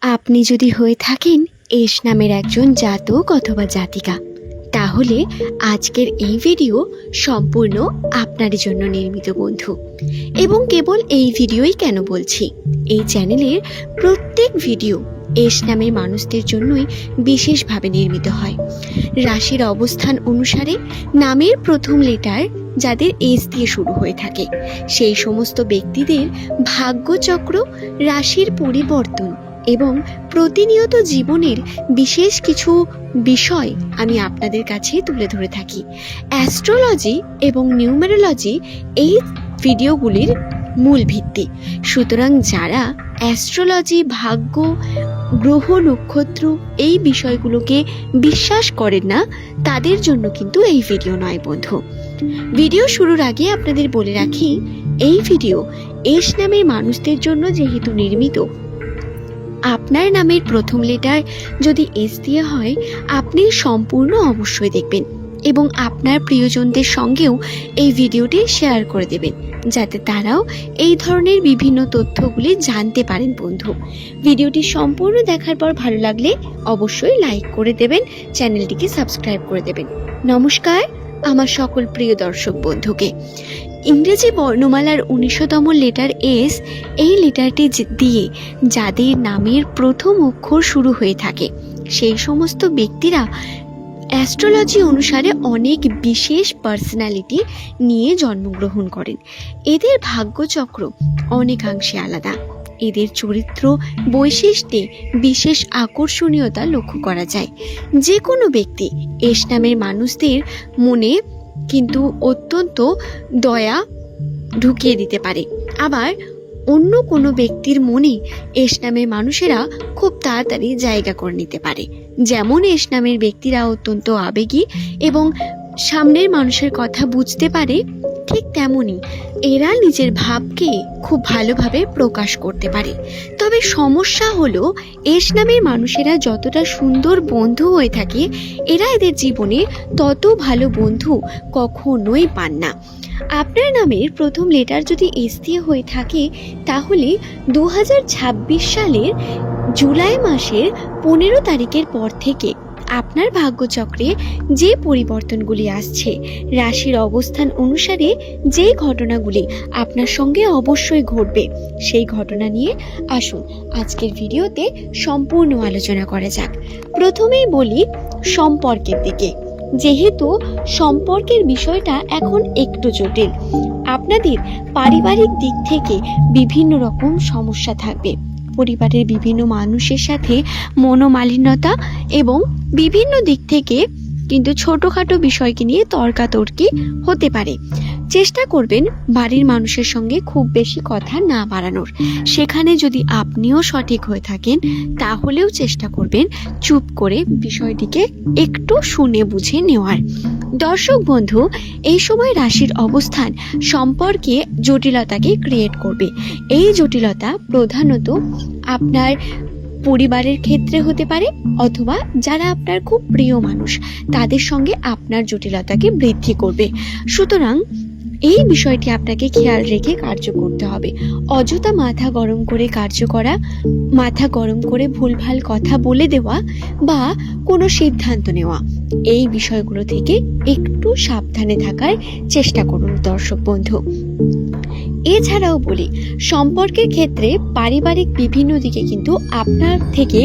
আপনি যদি হয়ে থাকেন এস নামের একজন জাতক অথবা জাতিকা, তাহলে আজকের এই ভিডিও সম্পূর্ণ আপনার জন্য নির্মিত বন্ধু। এবং কেবল এই ভিডিওই কেন বলছি, এই চ্যানেলের প্রত্যেক ভিডিও এস নামের মানুষদের জন্যই বিশেষভাবে নির্মিত হয়। রাশির অবস্থান অনুসারে নামের প্রথম লেটার যাদের এস দিয়ে শুরু হয়ে থাকে, সেই সমস্ত ব্যক্তিদের ভাগ্যচক্র, রাশির পরিবর্তন এবং প্রতিনিয়ত জীবনের বিশেষ কিছু বিষয় আমি আপনাদের কাছে তুলে ধরে থাকি। অ্যাস্ট্রোলজি এবং নিউমেরোলজি এই ভিডিওগুলির মূল ভিত্তি। সুতরাং যারা অ্যাস্ট্রোলজি, ভাগ্য, গ্রহ, নক্ষত্র এই বিষয়গুলোকে বিশ্বাস করেন না, তাদের জন্য কিন্তু এই ভিডিও নয় বন্ধু। ভিডিও শুরুর আগে আপনাদের বলে রাখি, এই ভিডিও এস নামের মানুষদের জন্য যেহেতু নির্মিত, আপনার নামের প্রথম লেটার যদি এস দিয়ে হয়, আপনি সম্পূর্ণ অবশ্যই দেখবেন এবং আপনার প্রিয়জনদের সঙ্গেও এই ভিডিওটি শেয়ার করে দেবেন, যাতে তারাও এই ধরনের বিভিন্ন তথ্যগুলি জানতে পারেন বন্ধু। ভিডিওটি সম্পূর্ণ দেখার পর ভালো লাগলে অবশ্যই লাইক করে দেবেন, চ্যানেলটিকে সাবস্ক্রাইব করে দেবেন। নমস্কার আমার সকল প্রিয় দর্শক বন্ধুকে। ইংরেজি বর্ণমালার ১৯তম লেটার এস, এই লেটারটি দিয়ে যাদের নামের প্রথম অক্ষর শুরু হয়ে থাকে, সেই সমস্ত ব্যক্তিরা অ্যাস্ট্রোলজি অনুসারে অনেক বিশেষ পার্সোনালিটি নিয়ে জন্মগ্রহণ করেন। এদের ভাগ্যচক্র অনেকাংশে আলাদা। এদের চরিত্র বৈশিষ্ট্যে বিশেষ আকর্ষণীয়তা লক্ষ্য করা যায়। যে কোনো ব্যক্তি এস নামের মানুষদের মনে কিন্তু অত্যন্ত দয়া ঢুকিয়ে দিতে পারে, আবার অন্য কোনো ব্যক্তির মনে এস নামের মানুষেরা খুব তাড়াতাড়ি জায়গা করে নিতে পারে। যেমন এস নামের ব্যক্তিরা অত্যন্ত আবেগী এবং সামনের মানুষের কথা বুঝতে পারে, ঠিক তেমনই এরা নিজের ভাবকে খুব ভালোভাবে প্রকাশ করতে পারে। তবে সমস্যা হলো, এস নামের মানুষেরা যতটা সুন্দর বন্ধু হয়ে থাকে, এরা এদের জীবনে তত ভালো বন্ধু কখনোই পান না। আপনার নামের প্রথম লেটার যদি এস দিয়ে হয়ে থাকে, তাহলে 2026 সালের জুলাই মাসের 15 তারিখের পর থেকে আপনার ভাগ্যচক্রে যে পরিবর্তনগুলি আসছে, রাশির অবস্থান অনুসারে যে ঘটনাগুলি আপনার সঙ্গে অবশ্যই ঘটবে, সেই ঘটনা নিয়ে আসুন আজকের ভিডিওতে সম্পূর্ণ আলোচনা করা যাক। প্রথমেই বলি সম্পর্কের দিকে। যেহেতু সম্পর্কের বিষয়টা এখন একটু জটিল, আপনাদের পারিবারিক দিক থেকে বিভিন্ন রকম সমস্যা থাকবে। পরিবারের বিভিন্ন মানুষের সাথে মনোমালিন্যতা এবং বিভিন্ন দিক থেকে কিন্তু ছোটোখাটো বিষয়কে নিয়ে তর্কাতর্কি হতে পারে। চেষ্টা করবেন বাড়ির মানুষের সঙ্গে খুব বেশি কথা না বাড়ানোর। সেখানে যদি আপনিও সঠিক হয়ে থাকেন, তাহলেও চেষ্টা করবেন চুপ করে বিষয়টিকে একটু শুনে বুঝে নেওয়ার। দর্শক বন্ধু, এই সময় রাশির অবস্থান সম্পর্কে জটিলতাকে ক্রিয়েট করবে। এই জটিলতা প্রধানত আপনার পরিবারের ক্ষেত্রে হতে পারে, অথবা যারা আপনার খুব প্রিয় মানুষ তাদের সঙ্গে আপনার জটিলতাকে বৃদ্ধি করবে। সুতরাং এই বিষয়টি আপনাকে খেয়াল রেখে কার্য করতে হবে। অযথা মাথা গরম করে কার্য করা, মাথা গরম করে ভুলভাল কথা বলে দেওয়া বা কোনো সিদ্ধান্ত নেওয়া, এই বিষয়গুলো থেকে একটু সাবধানে থাকার চেষ্টা করুন দর্শক বন্ধু। এছাড়াও বলি, সম্পর্কের ক্ষেত্রে পারিবারিক বিভিন্ন দিকে কিন্তু আপনার থেকে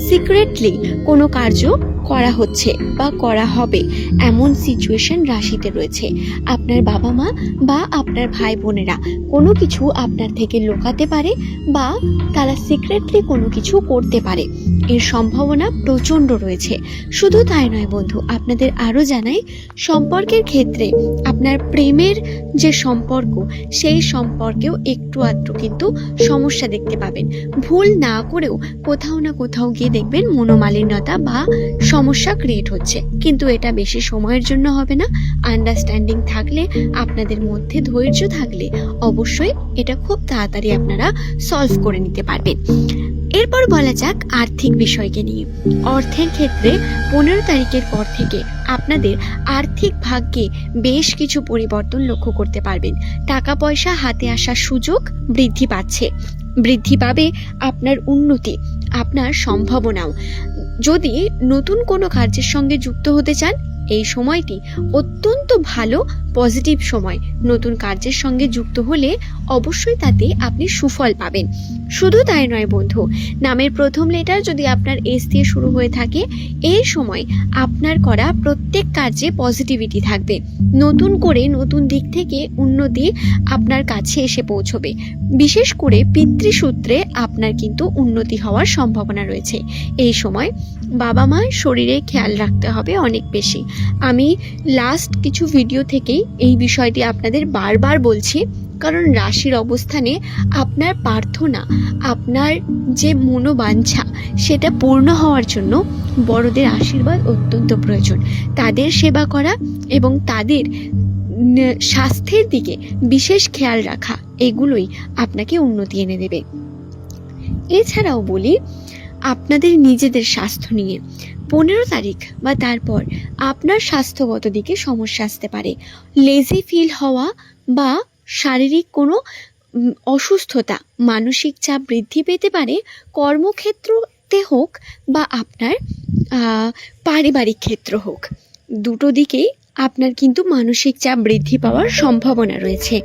সিক্রেটলি কোনো কার্য করা হচ্ছে বা করা হবে, এমন সিচুয়েশন রাশিতে রয়েছে। আপনার বাবা মা বা আপনার ভাই বোনেরা কোনো কিছু আপনার থেকে লুকাতে পারে বা তারা সিক্রেটলি কোনো কিছু করতে পারে, এর সম্ভাবনা প্রচণ্ড রয়েছে। শুধু তাই নয় বন্ধু, আপনাদের আরও জানাই, সম্পর্কের ক্ষেত্রে আপনার প্রেমের যে সম্পর্ক, সেই সম্পর্কেও একটু আধটু কিন্তু সমস্যা দেখতে পাবেন। ভুল না করেও কোথাও না কোথাও গিয়ে দেখবেন মনোমালিন্যতা বা সমস্যা ক্রিয়েট হচ্ছে, কিন্তু এটা বেশি সময়ের জন্য হবে না। আন্ডারস্ট্যান্ডিং থাকলে, আপনাদের মধ্যে ধৈর্য থাকলে অবশ্যই এটা খুব তাড়াতাড়ি আপনারা সলভ করে নিতে পারবেন। এরপর বলা যাক আর্থিক বিষয়কে নিয়ে। অর্থের ক্ষেত্রে 15 তারিখের পর থেকে আপনাদের আর্থিক ভাগ্যে বেশ কিছু পরিবর্তন লক্ষ্য করতে পারবেন। টাকা পয়সা হাতে আসার সুযোগ বৃদ্ধি পাচ্ছে। বৃদ্ধি পাবে আপনার উন্নতি, আপনার সম্ভাবনাও। যদি নতুন কোনো কার্যের সঙ্গে যুক্ত হতে চান, এই সময়টি অত্যন্ত ভালো পজিটিভ সময়। নতুন কার্যের সঙ্গে যুক্ত হলে অবশ্যই তাতে আপনি সুফল পাবেন। শুধু তাই নয় বন্ধু, নামের প্রথম লেটার যদি আপনার এস দিয়ে শুরু হয়ে থাকে, এই সময় আপনার করা প্রত্যেক কার্যে পজিটিভিটি থাকবে। নতুন করে নতুন দিক থেকে উন্নতি আপনার কাছে এসে পৌঁছবে। বিশেষ করে পিতৃসূত্রে আপনার কিন্তু উন্নতি হওয়ার সম্ভাবনা রয়েছে। এই সময় বাবা মার শরীরে খেয়াল রাখতে হবে অনেক বেশি। আমি লাস্ট কিছু ভিডিও থেকেই এই বিষয়টি আপনাদের বারবার বলছি, কারণ রাশির অবস্থানে আপনার প্রার্থনা, আপনার যে মনোবাঞ্ছা, সেটা পূর্ণ হওয়ার জন্য বড়দের আশীর্বাদ অত্যন্ত প্রয়োজন। তাদের সেবা করা এবং তাদের স্বাস্থ্যের দিকে বিশেষ খেয়াল রাখা, এগুলোই আপনাকে উন্নতি এনে দেবে। এছাড়াও বলি আপনাদের নিজেদের স্বাস্থ্য নিয়ে 15 তারিখ বা তারপর আপনার স্বাস্থ্যগত দিকে সমস্যা আসতে পারে। লেজি ফিল হওয়া বা শারীরিক কোনো অসুস্থতা, মানসিক চাপ বৃদ্ধি পেতে পারে, কর্মক্ষেত্রতে হোক বা আপনার পারিবারিক ক্ষেত্র হোক। দুটো দিকেই আপনার কিন্তু মানসিক চাপ বৃদ্ধি পাওয়ার সম্ভাবনা রয়েছে।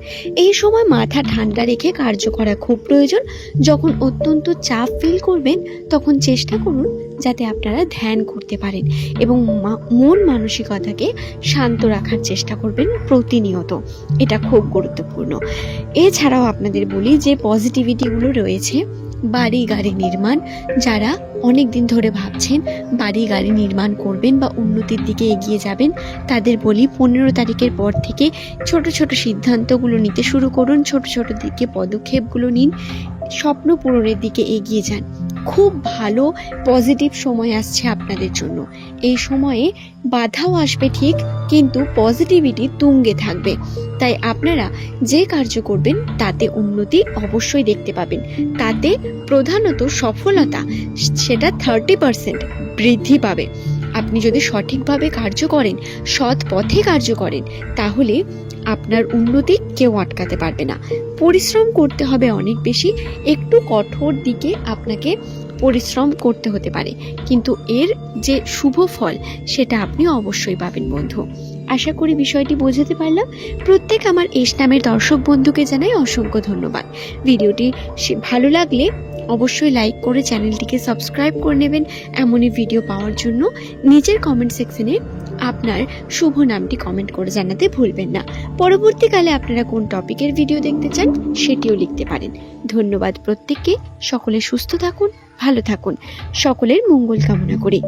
এই সময় মাথা ঠান্ডা রেখে কার্য করা খুব প্রয়োজন। যখন অত্যন্ত চাপ ফিল করবেন, তখন চেষ্টা করুন যাতে আপনারা ধ্যান করতে পারেন এবং মন মানসিকতাকে শান্ত রাখার চেষ্টা করবেন প্রতিনিয়ত। এটা খুব গুরুত্বপূর্ণ। এছাড়াও আপনাদের বলি যে পজিটিভিটিগুলো রয়েছে, বাড়ি গাড়ি নির্মাণ, যারা অনেক দিন ধরে ভাবছেন বাড়ি গাড়ি নির্মাণ করবেন বা উন্নতির দিকে এগিয়ে যাবেন, তাদের বলি 15 তারিখের পর থেকে ছোট ছোট সিদ্ধান্তগুলো নিতে শুরু করুন, ছোট ছোট দিকে পদক্ষেপগুলো নিন, স্বপ্ন পূরণের দিকে এগিয়ে যান। খুব ভালো পজিটিভ সময় আসছে আপনাদের জন্য। এই সময়ে বাধাও আসবে ঠিক, কিন্তু পজিটিভিটি তুঙ্গে থাকবে। তাই আপনারা যে কার্য করবেন তাতে উন্নতি অবশ্যই দেখতে পাবেন। তাতে প্রধানত সফলতা সেটা 30% বৃদ্ধি পাবে। আপনি যদি সঠিকভাবে কার্য করেন, সৎ পথে কার্য করেন, তাহলে আপনার উন্নতি কেউ আটকাতে পারবে না। পরিশ্রম করতে হবে অনেক বেশি, একটু কঠোর দিকে আপনাকে পরিশ্রম করতে হতে পারে, কিন্তু এর যে শুভ ফল সেটা আপনি অবশ্যই পাবেন বন্ধু। আশা করি বিষয়টি বোঝাতে পারলাম। প্রত্যেক আমার এস নামের দর্শক বন্ধুকে জানাই অসংখ্য ধন্যবাদ। ভিডিওটি ভালো লাগলে অবশ্যই লাইক করে চ্যানেলটিকে সাবস্ক্রাইব করে নেবেন। এমনই ভিডিও পাওয়ার জন্য নিচের কমেন্ট সেকশনে আপনার শুভ নামটি কমেন্ট করে জানাতে ভুলবেন না। পরবর্তীকালে আপনারা কোন টপিকের ভিডিও দেখতে চান সেটিও লিখতে পারেন। ধন্যবাদ প্রত্যেককে। সকলে সুস্থ থাকুন, ভালো থাকুন, সকলের মঙ্গল কামনা করি।